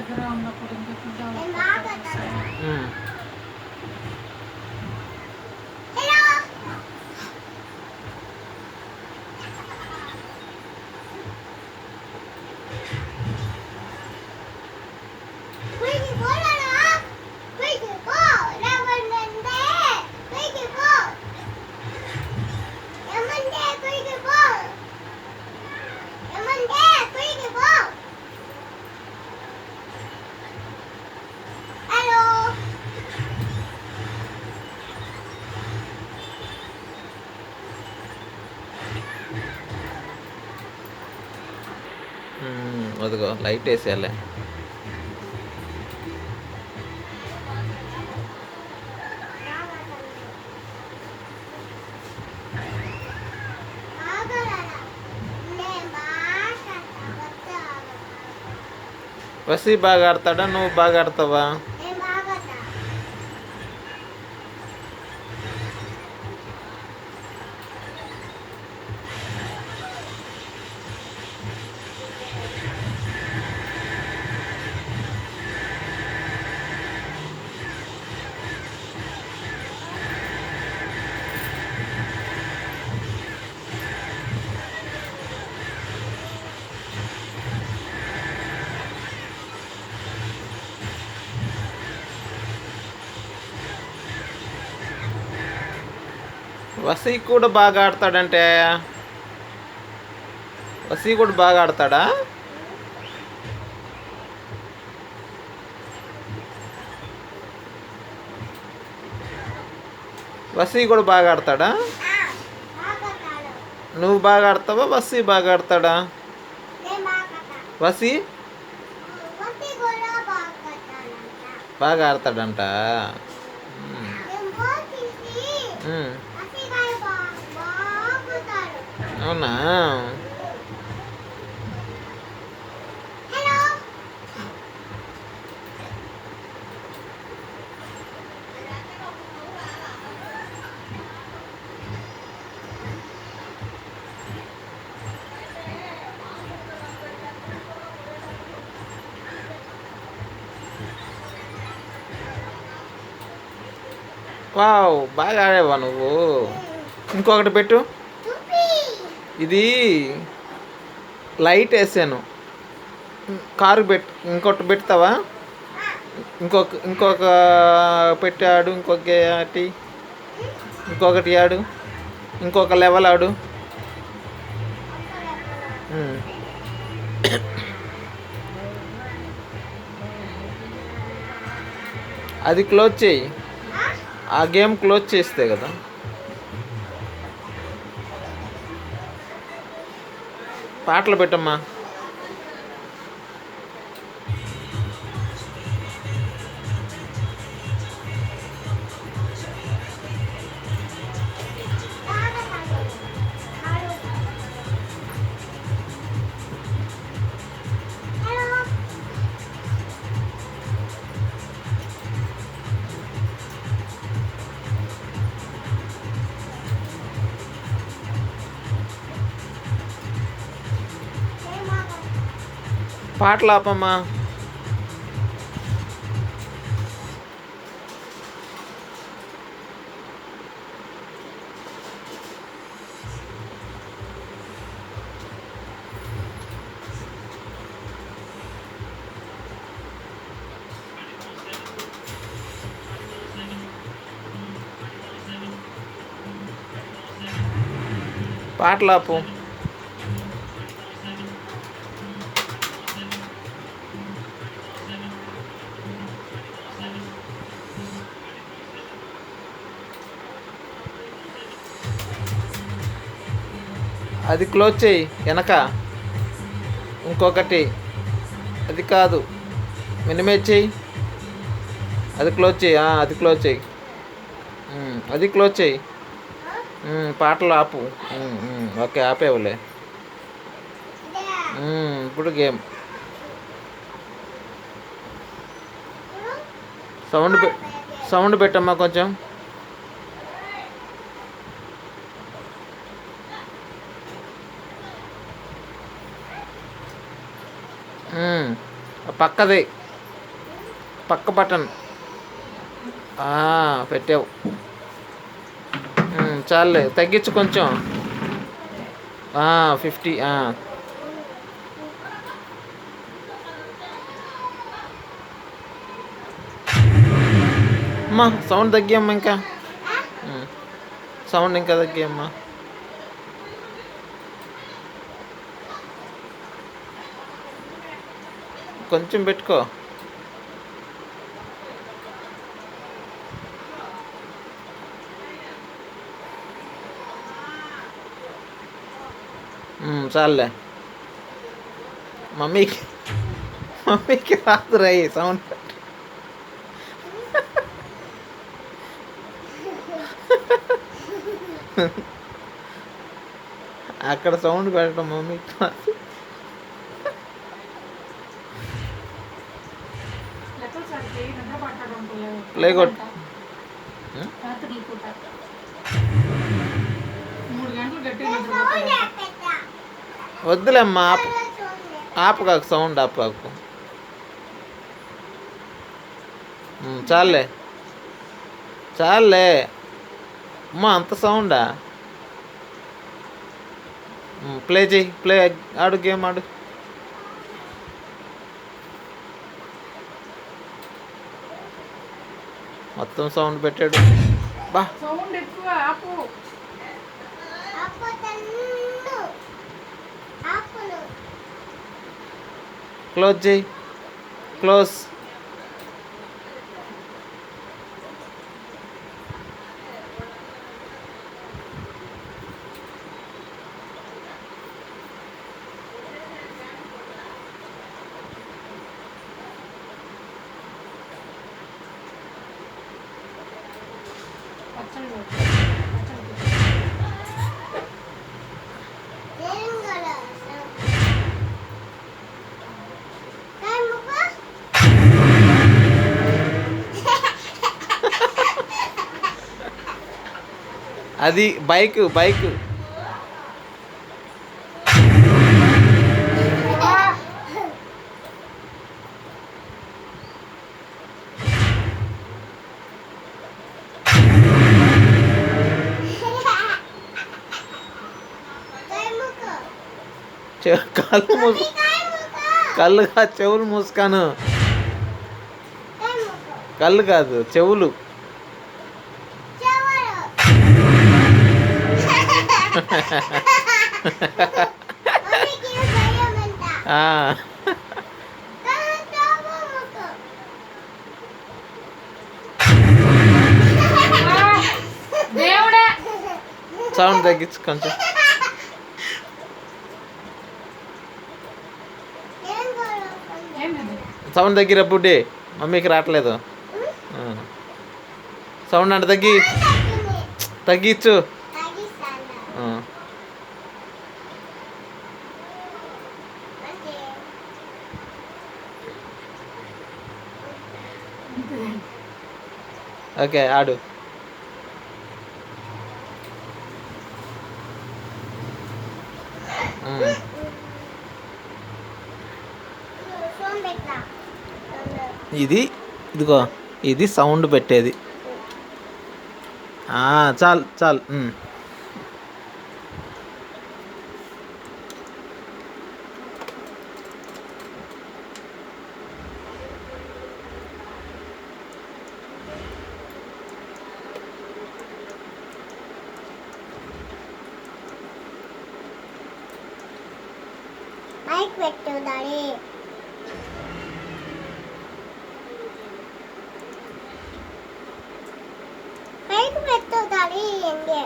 దగ్గర ఉన్నప్పుడు అదిగో లైట్ వేసేయాలి. వసి బాగా ఆడతాడా, నువ్వు బాగా ఆడతావా? వసీ కూడా బాగా ఆడతాడంటే, వసీ కూడా బాగా ఆడతాడా? వసీ కూడా బాగా ఆడతాడా? నువ్వు బాగా ఆడతావా, వసీ బాగా ఆడతాడా? వసీ బాగా ఆడతాడంట. అవునా? వావ్, బాగా ఆడేవా నువ్వు. ఇంకొకటి పెట్టు. ఇది లైట్ వేసాను, కారు ఇంకొకటి పెడతావా? ఇంకొక పెట్టాడు, ఇంకొకటి ఆడు, ఇంకొక లెవెల్ ఆడు. అది క్లోజ్ చేయి. ఆ గేమ్ క్లోజ్ చేస్తే కదా. పాటలు పెట్టమ్మా. పాటలు ఆపమ్మా. పాటలు ఆపు. అది క్లోజ్ చేయి వెనక. ఇంకొకటి అది కాదు, మినిమైజ్ చేయి. అది క్లోజ్ చేయి. అది క్లోజ్ చేయి. అది క్లోజ్ చేయి. పాటలు ఆపు. ఓకే, ఆపేవులే. ఇప్పుడు గేమ్ సౌండ్ పెట్టమ్మా కొంచెం. పక్కది పక్క బటన్ పెట్టావు. చాలే, తగ్గించు కొంచెం. 50. అమ్మా సౌండ్ తగ్గియమ్మా, ఇంకా సౌండ్ ఇంకా తగ్గియమ్మా. కొంచెం పెట్టుకో. చాలే. మమ్మీకి రాదు రాయి సౌండ్. అక్కడ సౌండ్ పెట్టడం మమ్మీకి రాదు. ప్లే కొట్టు. వద్దులేమ్మా, ఆపకాకు సౌండ్, ఆపకాకు. చాలే చాలే అమ్మా, అంత సౌండా? ప్లే చెయ్యి, ప్లే ఆడు, గేమ్ ఆడు. మొత్తం సౌండ్ పెట్టాడు. బా సౌండ్ ఎక్కువ ఆపు. క్లోజ్ చేయి, క్లోజ్. అది బైక్. కళ్ళుగా చెవులు మూసుకాను. కళ్ళు కాదు, చెవులు. సౌండ్ తగ్గించు కొంచెం. సౌండ్ తగ్గిరా బుడ్డి, మమ్మీకి రావట్లేదు సౌండ్. అంటే తగ్గించు. ఓకే, ఆడు. ఇదిగో ఇది సౌండ్ పెట్టేది. చాలు చాలు. మైక్ పెట్టు డాడీ. మైక్ పెట్టు డాడీ. ఎంగే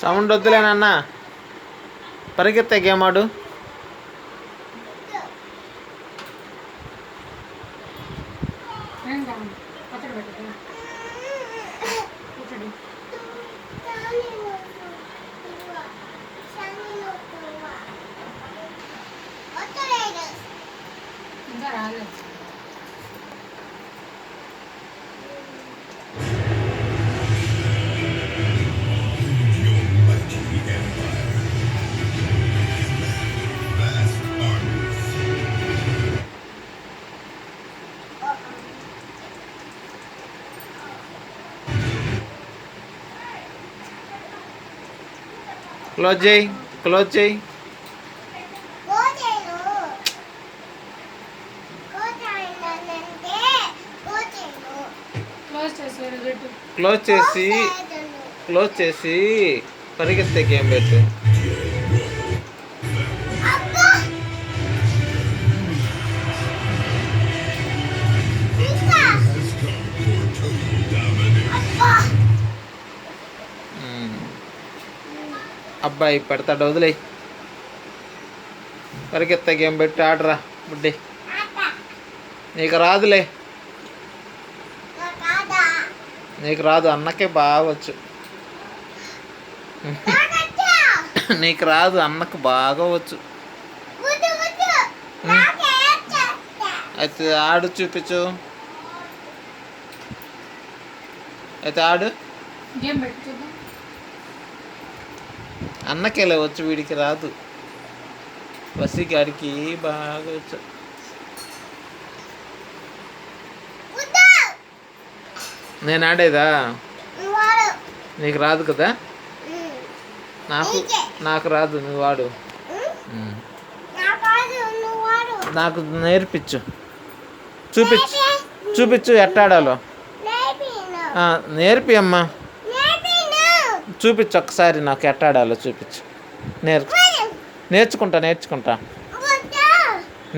సౌండ్ వద్దులేనన్న పరిగెత్తే గేమ్ ఆడు. క్లోజ్ చేయి, క్లోజ్ చేయి. క్లోజ్ చేసి పరిగెత్తే గేమ్ పెట్టు. అబ్బాయి పెడతాడు, వదిలే. పరిగెత్తే గేమ్ పెట్టి ఆడరా బుడ్డి. నీకు రాదులే, నీకు రాదు, అన్నకే బాగొచ్చు. నీకు రాదు, అన్నకు బాగా వచ్చు. అయితే ఆడు, చూపించు. అయితే ఆడు. అన్నకేలే వచ్చు, వీడికి రాదు. వసిగాడికి బాగా వచ్చు. నేను ఆడేదా? నీకు రాదు కదా. నాకు రాదు, నువ్వు వాడు. నాకు నేర్పించు, చూపించు ఎట్టాడాలో. నేర్పి అమ్మా, చూపించు ఒకసారి నాకు ఎట్టాడాలో చూపించు. నేర్చుకుంటా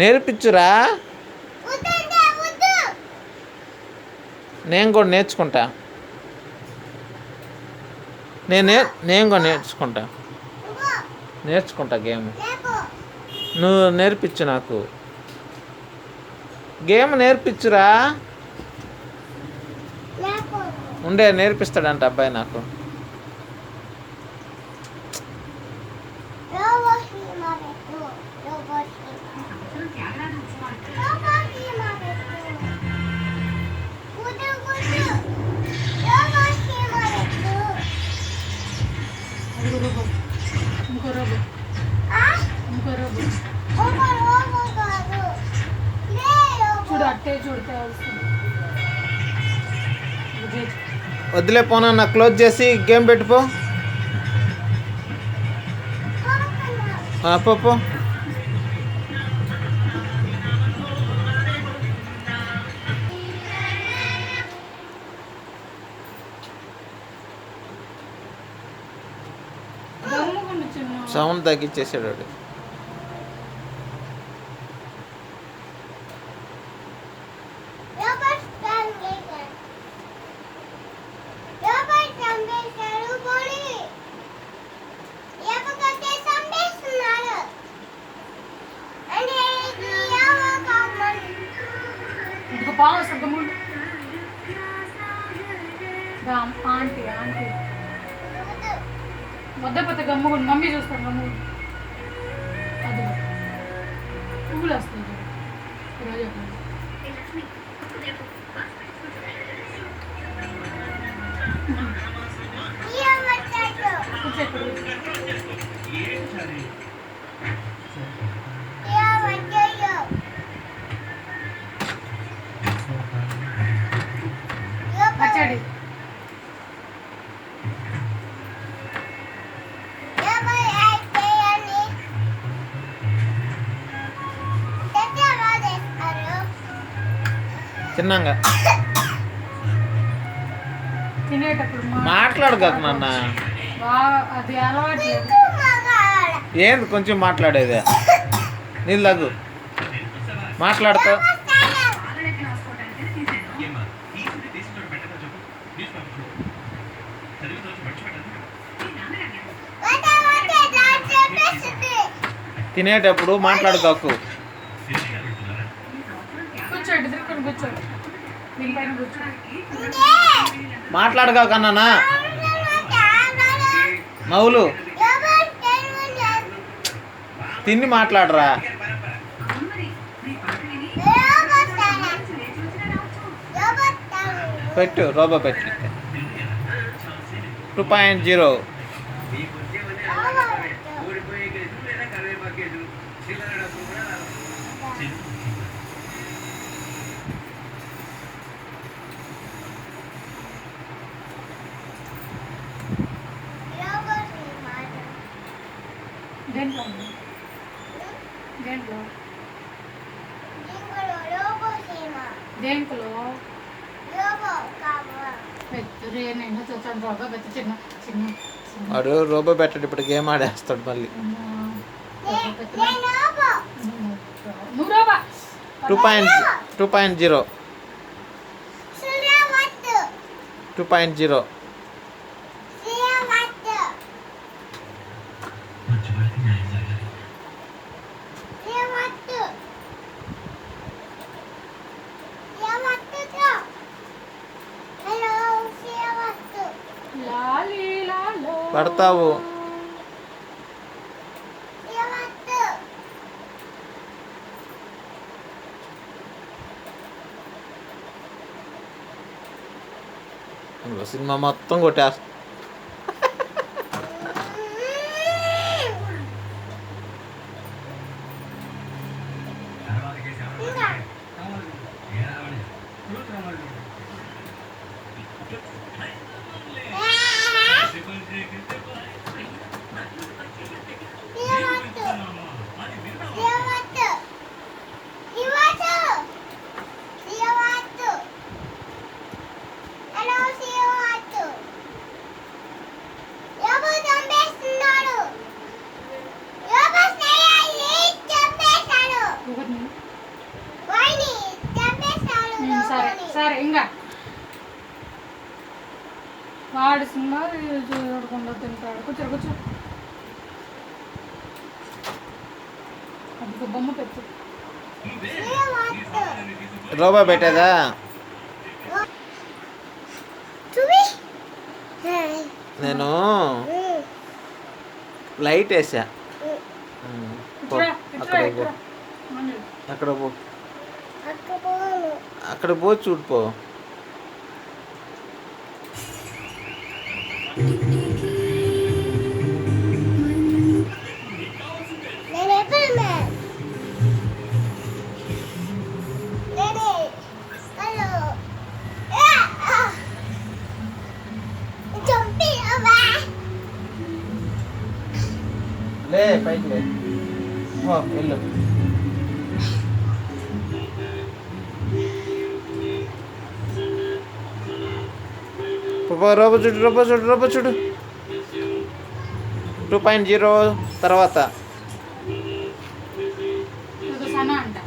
నేర్పించురా. నేను కూడా నేర్చుకుంటా. నేను కూడా నేర్చుకుంటా గేమ్. నువ్వు నేర్పించు నాకు. గేమ్ నేర్పించురా. ఉండే నేర్పిస్తాడంట అబ్బాయి నాకు. వదిలే పోనా, క్లోజ్ చేసి గేమ్ పెట్టుపో. పో. సౌండ్ తగ్గించేసాడు వాడు. ఆంటీ వద్దపోతే గమ్ముగుండు, మమ్మీ చూస్తాను. గమ్ముగుండు, అది పువ్వులు వస్తుంది. పచ్చడి తిన్నాగా. తినేటప్పుడు మాట్లాడు కదా నాన్న. అది అలవాటు. ఏంది కొంచెం మాట్లాడేది? నీళ్ళు తగ్గు, మాట్లాడతా. తినేటప్పుడు మాట్లాడుకోకు. కూర్చో, ఇటు తిరుక్కొని కూర్చో. దీనిపైన కూర్చో. మాట్లాడుకోకన్నానా మౌలు తిని మాట్లాడరా. పెట్టు రోబో పెట్టు. 2.0 దేంట్లో ఉంది? దేంట్లో? దేంట్లో? పెద్దది నేను చూసాను. రోగ పెద్ద చిన్న చిన్న చిన్న. వాడు రోబో పెట్టాడు, ఇప్పుడు గేమ్ ఆడేస్తాడు మళ్ళీ. నువ్వు రోబా 2.0 2.0 లాలీ లాలో. పడతావు. ఇంకో సినిమా మొత్తం కొట్టేస్తా. సరే సరే, ఇంకా వాడు సినిమా చూడకుండా తింటాడు. కూర్చో కూర్చో. అది బొమ్మ పెట్టు. రోబో పెట్టేదా? నేను లైట్ వేసా. ఇట్రా ఇట్రా అక్కడ పో, ఇట్రా. మళ్ళీ. అక్కడ పో, అక్కడ పో, చూడిపో. లే పైకి లే. ఓ, వెళ్ళు. రోబో చూడు, రోబో చూడు, రోబో చూడు. 2.0 తర్వాత ఇది సనా అంట.